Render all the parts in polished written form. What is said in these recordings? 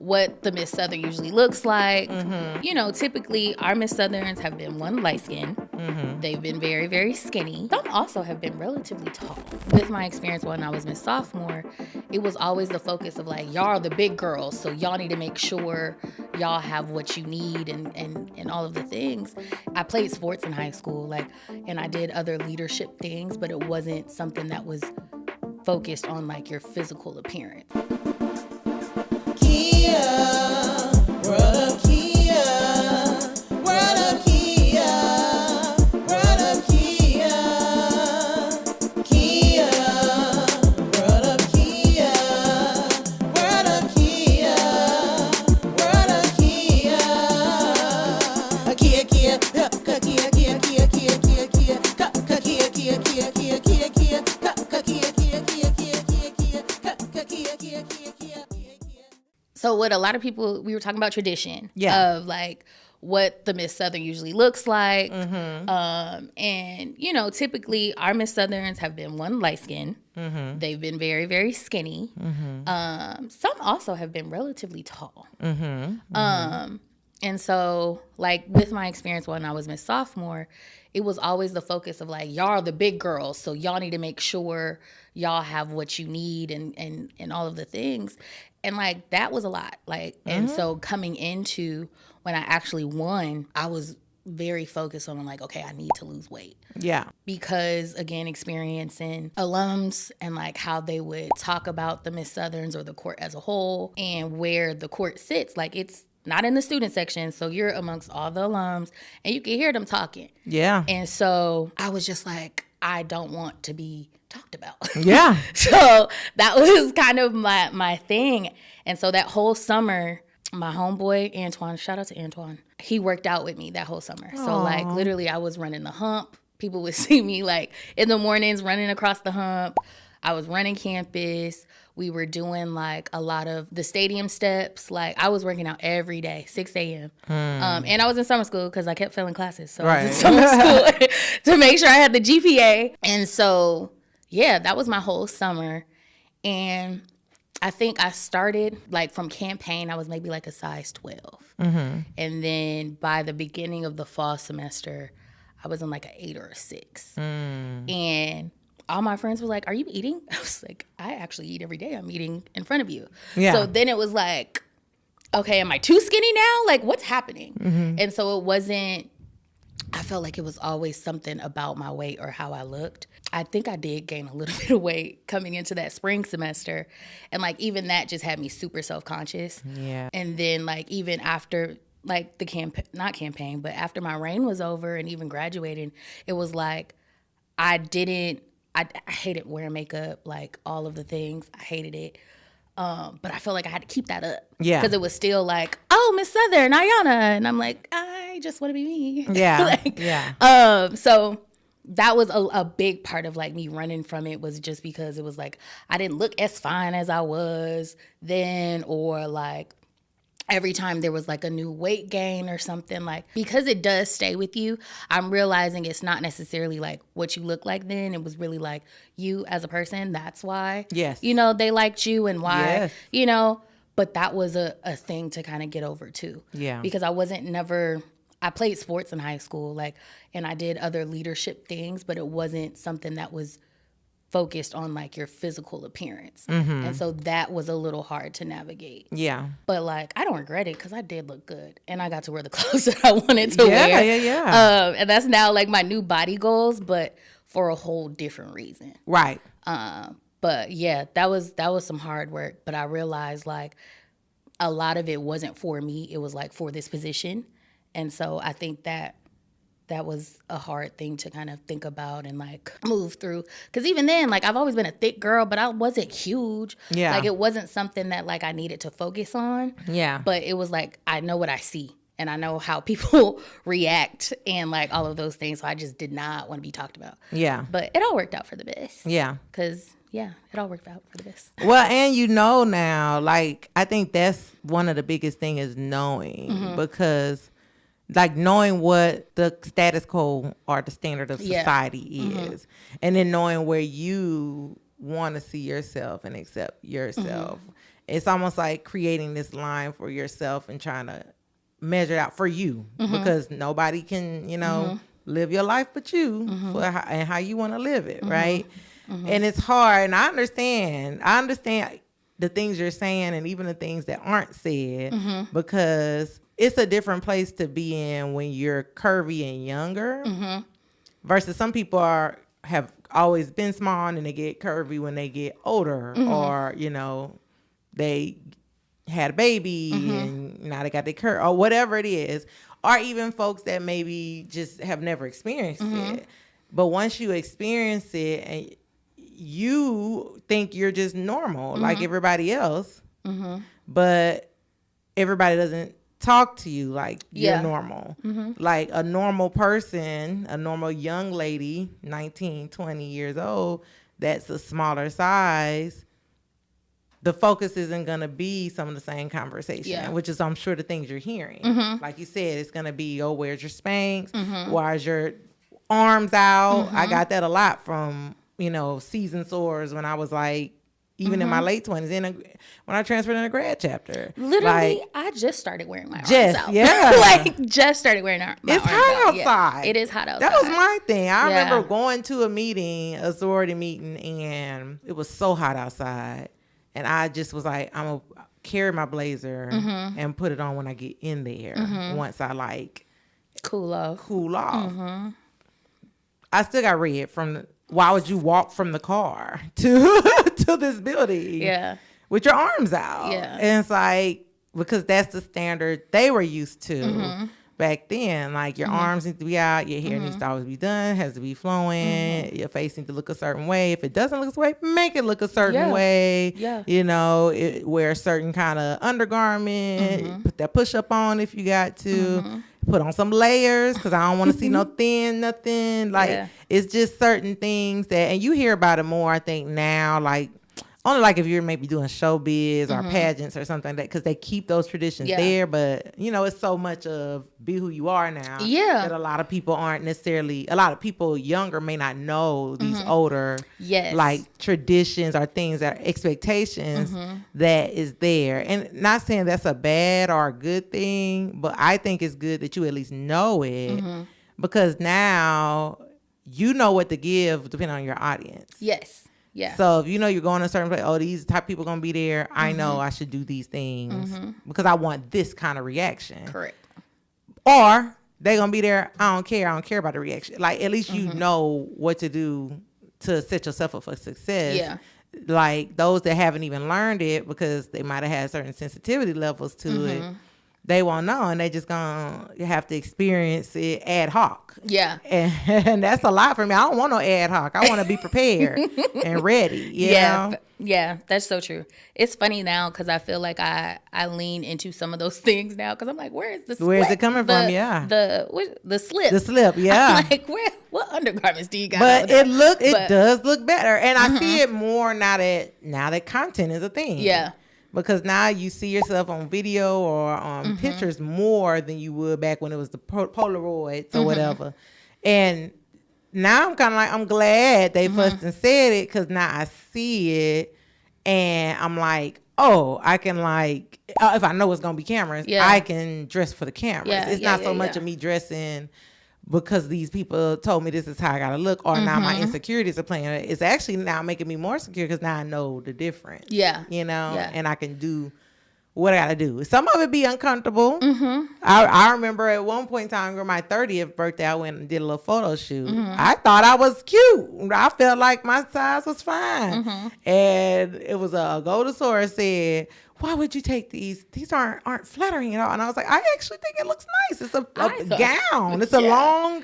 what the Miss Southern usually looks like. You know, typically our Miss Southerns have been one light skin. They've been very, very skinny. Some also have been relatively tall. With my experience when I was Miss Sophomore, it was always the focus of like, y'all are the big girls, so y'all need to make sure y'all have what you need and all of the things. I played sports in high school, and I did other leadership things, but it wasn't something that was focused on like your physical appearance. So what a lot of people, we were talking about tradition of like what the Miss Southern usually looks like. And, you know, typically our Miss Southerns have been one light skin. They've been very, very skinny. Some also have been relatively tall. And so like with my experience when I was Miss Sophomore, it was always the focus of like, y'all are the big girls, so y'all need to make sure y'all have what you need and all of the things. And like that was a lot. And so coming into when I actually won, I was very focused on like, okay, I need to lose weight. Yeah. Because again, experiencing alums and like how they would talk about the Miss Southerns or the court as a whole and where the court sits, like it's not in the student section. So you're amongst all the alums and you can hear them talking. Yeah. And so I was just like, I don't want to be talked about. Yeah. So that was kind of my thing. And so that whole summer, my homeboy, Antoine, shout out to Antoine, he worked out with me that whole summer. Aww. So like literally I was running the hump. People would see me like in the mornings running across the hump. I was running campus. We were doing like a lot of the stadium steps. Like I was working out every day, 6 a.m. And I was in summer school because I kept failing classes. So I was in summer school to make sure I had the GPA. And so, yeah, that was my whole summer. And I think I started like from campaign, I was maybe like a size 12. And then by the beginning of the fall semester, I was in like an 8 or a 6. And all my friends were like, are you eating? I was like, I actually eat every day. I'm eating in front of you. Yeah. So then it was like, okay, am I too skinny now? Like, what's happening? And so it wasn't, I felt like it was always something about my weight or how I looked. I think I did gain a little bit of weight coming into that spring semester. And like, even that just had me super self-conscious. Yeah. And then like, even after like the not campaign, but after my reign was over and even graduating, it was like, I hated wearing makeup, like all of the things. I hated it. But I felt like I had to keep that up. Yeah. Because it was still like, oh, Miss Southern, Ayanna. And I'm like, I just want to be me. Yeah. So that was a big part of like me running from it, was just because it was like, I didn't look as fine as I was then, or like, every time there was like a new weight gain or something, like, because it does stay with you, I'm realizing it's not necessarily like what you look like then. It was really like you as a person. That's why, you know, they liked you and why, you know, but that was a thing to kind of get over too. Yeah. Because I played sports in high school, like, and I did other leadership things, but it wasn't something that was focused on like your physical appearance. And so that was a little hard to navigate. Yeah. But like, I don't regret it because I did look good and I got to wear the clothes that I wanted to wear. Yeah. And that's now like my new body goals, but for a whole different reason. Right. But yeah, that was some hard work, but I realized like a lot of it wasn't for me. It was like for this position. And so I think that was a hard thing to kind of think about and like move through. Because even then, like I've always been a thick girl, but I wasn't huge. Yeah. Like it wasn't something that like I needed to focus on. Yeah. But it was like, I know what I see and I know how people react and like all of those things. So I just did not want to be talked about. Yeah. But it all worked out for the best. Yeah. Because yeah, it all worked out for the best. Well, and you know now, like I think that's one of the biggest things is knowing, because like knowing what the status quo or the standard of society is, and then knowing where you want to see yourself and accept yourself. it's almost like creating this line for yourself and trying to measure it out for you, because nobody can, live your life but you, and how you want to live it, right? And it's hard, and I understand the things you're saying, and even the things that aren't said, because it's a different place to be in when you're curvy and younger, versus some people have always been small and they get curvy when they get older, or they had a baby and now they got their curve, or whatever it is, or even folks that maybe just have never experienced it. But once you experience it, and you think you're just normal like everybody else, but everybody doesn't talk to you like you're normal. Like a normal person, a normal young lady, 19, 20 years old, that's a smaller size, the focus isn't going to be some of the same conversation, which is, I'm sure, the things you're hearing. Like you said, it's going to be, oh, where's your Spanx? Why's your arms out? I got that a lot from, season sores when I was like, even in my late 20s, and when I transferred in a grad chapter. Literally, I just started wearing my arms out. Just started wearing my arms out. It's hot outside. Yeah, it is hot outside. That was my thing. I remember going to a sorority meeting, and it was so hot outside. And I just was like, I'm going to carry my blazer and put it on when I get in there. Once I cool off. I still got red from why would you walk from the car to this building? Yeah. With your arms out. Yeah. And it's like, because that's the standard they were used to back then. Like, your arms need to be out, your hair needs to always be done, has to be flowing, your face needs to look a certain way. If it doesn't look this way, make it look a certain way. Yeah. Wear a certain kind of undergarment, put that push up on if you got to. Put on some layers, because I don't want to see no thin nothing. It's just certain things that, and you hear about it more, I think, now, only if you're maybe doing showbiz or pageants or something like that, because they keep those traditions there. But it's so much of be who you are now that a lot of people aren't necessarily, a lot of people younger may not know these older traditions or things that are expectations that is there. And not saying that's a bad or a good thing, but I think it's good that you at least know it, because now you know what to give depending on your audience. Yes. Yeah. So if you're going to a certain place, these type of people going to be there, I know I should do these things because I want this kind of reaction. Correct. Or they going to be there, I don't care about the reaction. At least you know what to do to set yourself up for success. Yeah. Those that haven't even learned it because they might have had certain sensitivity levels to it, they won't know, and they just gonna have to experience it ad hoc. Yeah. And that's a lot for me. I don't want no ad hoc. I want to be prepared and ready. You know? Yeah, that's so true. It's funny now because I feel like I lean into some of those things now because I'm like, where's the sweat? Where's it coming from? Yeah. The slip. The slip, yeah. I'm like, what undergarments do you got? But it does look better. And I see it more now that content is a thing. Yeah. Because now you see yourself on video or on pictures more than you would back when it was the Polaroids or whatever. And now I'm kind of like, I'm glad they fussed and said it, because now I see it and I'm like, oh, I can if I know it's going to be cameras, I can dress for the cameras. It's not so much of me dressing because these people told me this is how I gotta look, or now my insecurities are playing. It's actually now making me more secure because now I know the difference. Yeah. And I can do what I gotta do. Some of it be uncomfortable. I remember at one point in time, for my 30th birthday, I went and did a little photo shoot. I thought I was cute. I felt like my size was fine. And it was a Goldosaurus said, why would you take these? These aren't flattering at all. And I was like, I actually think it looks nice. It's a gown. It's a long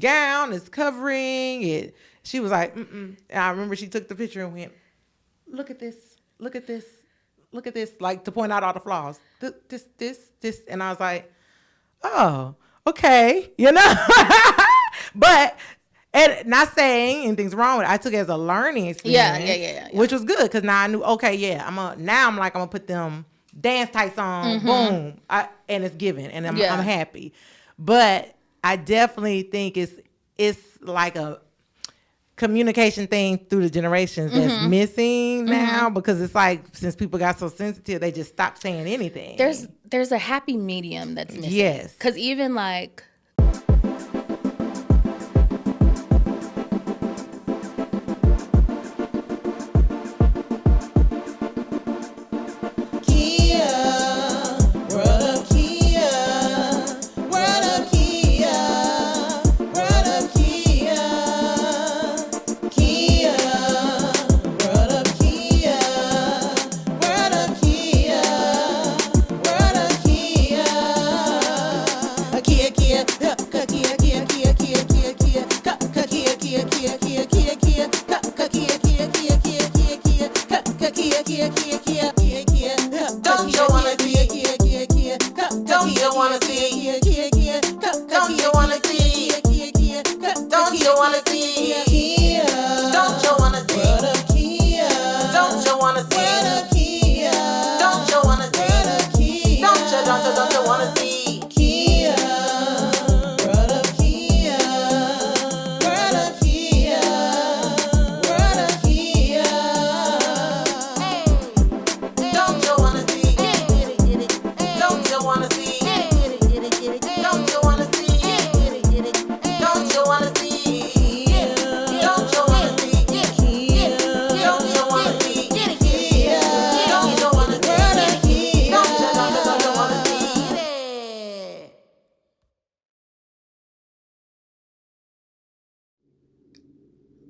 gown. It's covering it. She was like, And I remember she took the picture and went, look at this. Look at this. Look at this. To point out all the flaws. This. And I was like, oh, okay. But... And not saying anything's wrong with it. I took it as a learning experience. Yeah. Which was good, because now I knew, okay, I'm gonna put them dance tights on, boom, and it's given, and I'm happy. But I definitely think it's like communication thing through the generations that's missing now, because it's like since people got so sensitive, they just stopped saying anything. There's a happy medium that's missing. Yes. Because even like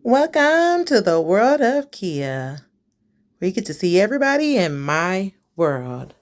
Welcome to the world of Kia, where you get to see everybody in my world.